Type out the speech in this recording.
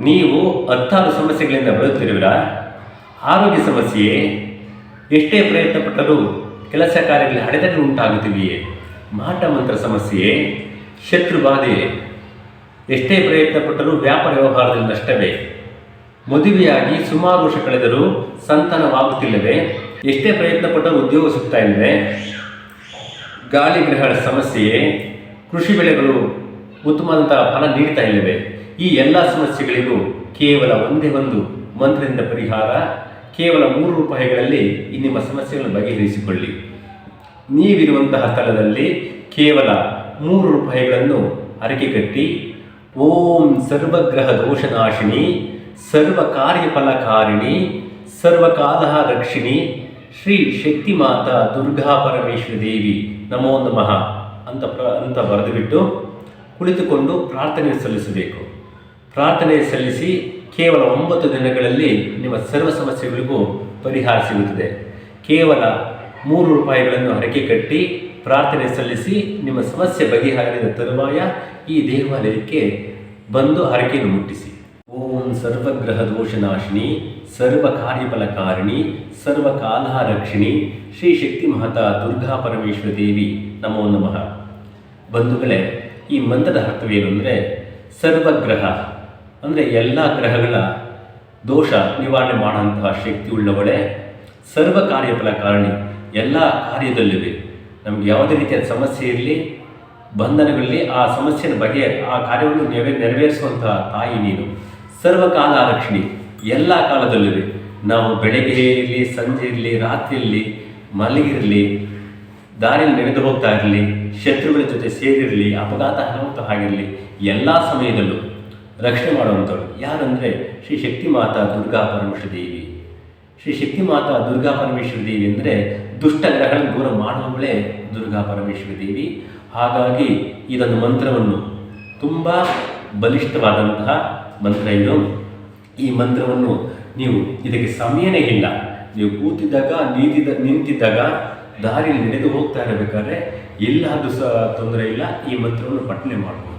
ನೀವು 16 ಸಮಸ್ಯೆಗಳಿಂದ ಬಳಲುತ್ತಿರುವಿರಾ? ಆರೋಗ್ಯ ಸಮಸ್ಯೆಯೇ? ಎಷ್ಟೇ ಪ್ರಯತ್ನ ಪಟ್ಟರೂ ಕೆಲಸ ಕಾರ್ಯಗಳಲ್ಲಿ ಅಡೆತಡೆ ಉಂಟಾಗುತ್ತಿವೆಯೇ? ಮಾಟ ಮಂತ್ರ ಸಮಸ್ಯೆಯೇ? ಶತ್ರು ಬಾಧೆಯೇ? ಎಷ್ಟೇ ಪ್ರಯತ್ನ ಪಟ್ಟರೂ ವ್ಯಾಪಾರ ವ್ಯವಹಾರದಲ್ಲಿ ನಷ್ಟವೇ? ಮದುವೆಯಾಗಿ ಸುಮಾರು ವರ್ಷ ಕಳೆದರೂ ಸಂತಾನವಾಗುತ್ತಿಲ್ಲವೇ? ಎಷ್ಟೇ ಪ್ರಯತ್ನ ಪಟ್ಟರೂ ಉದ್ಯೋಗ ಸಿಗ್ತಾ ಇಲ್ಲವೇ? ಗಾಳಿ ಗ್ರಹಣ ಸಮಸ್ಯೆಯೇ? ಕೃಷಿ ಬೆಳೆಗಳು ಉತ್ತಮವಾದಂತಹ ಫಲ ನೀಡ್ತಾ ಇಲ್ಲವೇ? ಈ ಎಲ್ಲ ಸಮಸ್ಯೆಗಳಿಗೂ ಕೇವಲ ಒಂದೇ ಒಂದು ಮಂತ್ರದಿಂದ ಪರಿಹಾರ. ಕೇವಲ ₹3ಗಳಲ್ಲಿ ಈ ನಿಮ್ಮ ಸಮಸ್ಯೆಗಳನ್ನು ಬಗೆಹರಿಸಿಕೊಳ್ಳಿ. ನೀವಿರುವಂತಹ ಸ್ಥಳದಲ್ಲಿ ಕೇವಲ ₹3ಗಳನ್ನು ಹರಕೆ ಕಟ್ಟಿ, ಓಂ ಸರ್ವಗ್ರಹ ದೋಷನಾಶಿನಿ ಸರ್ವ ಕಾರ್ಯಫಲಕಾರಿಣಿ ಸರ್ವಕಾಲ ರಕ್ಷಿಣಿ ಶ್ರೀ ಶಕ್ತಿ ಮಾತಾ ದುರ್ಗಾ ಪರಮೇಶ್ವರಿ ದೇವಿ ನಮೋ ನಮಃ ಅಂತ ಬರೆದುಬಿಟ್ಟು ಕುಳಿತುಕೊಂಡು ಪ್ರಾರ್ಥನೆ ಸಲ್ಲಿಸಬೇಕು. ಪ್ರಾರ್ಥನೆ ಸಲ್ಲಿಸಿ ಕೇವಲ 9 ದಿನಗಳಲ್ಲಿ ನಿಮ್ಮ ಸರ್ವ ಸಮಸ್ಯೆಗಳಿಗೂ ಪರಿಹಾರ ಸಿಗುತ್ತದೆ. ಕೇವಲ ₹3ಗಳನ್ನು ಹರಕೆ ಕಟ್ಟಿ ಪ್ರಾರ್ಥನೆ ಸಲ್ಲಿಸಿ ನಿಮ್ಮ ಸಮಸ್ಯೆ ಬಗೆಹರಿದ ತರುವಾಯ ಈ ದೇವಾಲಯಕ್ಕೆ ಬಂದು ಹರಕೆಯನ್ನು ಮುಟ್ಟಿಸಿ. ಓಂ ಸರ್ವಗ್ರಹ ದೋಷನಾಶಿನಿ ಸರ್ವ ಕಾರ್ಯಫಲಕಾರಿಣಿ ಸರ್ವಕಾಲ ರಕ್ಷಿಣಿ ಶ್ರೀ ಶಕ್ತಿ ಮಾತಾ ದುರ್ಗಾ ಪರಮೇಶ್ವರ ದೇವಿ ನಮೋ ನಮಃ. ಬಂಧುಗಳೇ, ಈ ಮಂತ್ರದ ಅರ್ಥವೇನು ಅಂದರೆ, ಸರ್ವಗ್ರಹ ಅಂದರೆ ಎಲ್ಲ ಗ್ರಹಗಳ ದೋಷ ನಿವಾರಣೆ ಮಾಡುವಂತಹ ಶಕ್ತಿ ಉಳ್ಳವಳೆ. ಸರ್ವ ಕಾರ್ಯಫಲಕಾರಣಿ, ಎಲ್ಲ ಕಾರ್ಯದಲ್ಲಿವೆ. ನಮಗೆ ಯಾವುದೇ ರೀತಿಯ ಸಮಸ್ಯೆ ಇರಲಿ, ಬಂಧನಗಳಲ್ಲಿ ಆ ಸಮಸ್ಯೆಯ ಆ ಕಾರ್ಯವನ್ನು ನೆರವೇರಿಸುವಂತಹ ತಾಯಿ ನೀನು. ಸರ್ವಕಾಲ ರಕ್ಷಣಿ, ಎಲ್ಲ ಕಾಲದಲ್ಲಿವೆ. ನಾವು ಬೆಳಗ್ಗೆ ಇರಲಿ, ಸಂಜೆ ಇರಲಿ, ರಾತ್ರಿ ಇರಲಿ, ಮಲಗಿರಲಿ, ದಾರಿಯಲ್ಲಿ ನಡೆದು ಹೋಗ್ತಾ ಇರಲಿ, ಶತ್ರುಗಳ ಜೊತೆ ಸೇರಿರಲಿ, ಅಪಘಾತ ಅನಾಹುತ ಆಗಿರಲಿ, ಎಲ್ಲ ಸಮಯದಲ್ಲೂ ರಕ್ಷಣೆ ಮಾಡುವಂಥವ್ರು ಯಾರಂದರೆ ಶ್ರೀ ಶಕ್ತಿ ಮಾತಾ ದುರ್ಗಾ ಪರಮೇಶ್ವರ ದೇವಿ. ಶ್ರೀ ಶಕ್ತಿ ಮಾತಾ ದುರ್ಗಾ ಪರಮೇಶ್ವರ ದೇವಿ ಅಂದರೆ ದುಷ್ಟ ಗ್ರಹಗಳನ್ನು ದೂರ ಮಾಡುವವಳೇ ದುರ್ಗಾ ಪರಮೇಶ್ವರ ದೇವಿ. ಹಾಗಾಗಿ ಇದೊಂದು ಮಂತ್ರವನ್ನು ತುಂಬ ಬಲಿಷ್ಠವಾದಂತಹ ಮಂತ್ರ ಇದು. ಈ ಮಂತ್ರವನ್ನು ನೀವು ಇದಕ್ಕೆ ಸಮಯನೇ ಇಲ್ಲ. ನೀವು ಕೂತಿದ್ದಾಗ, ನಿಂತಿದ್ದಾಗ, ದಾರಿಯಲ್ಲಿ ನಡೆದು ಹೋಗ್ತಾ ಇರಬೇಕಾದ್ರೆ ಎಲ್ಲಾದರೂ ತೊಂದರೆ ಇಲ್ಲ, ಈ ಮಂತ್ರವನ್ನು ಪಠನೆ ಮಾಡಬಹುದು.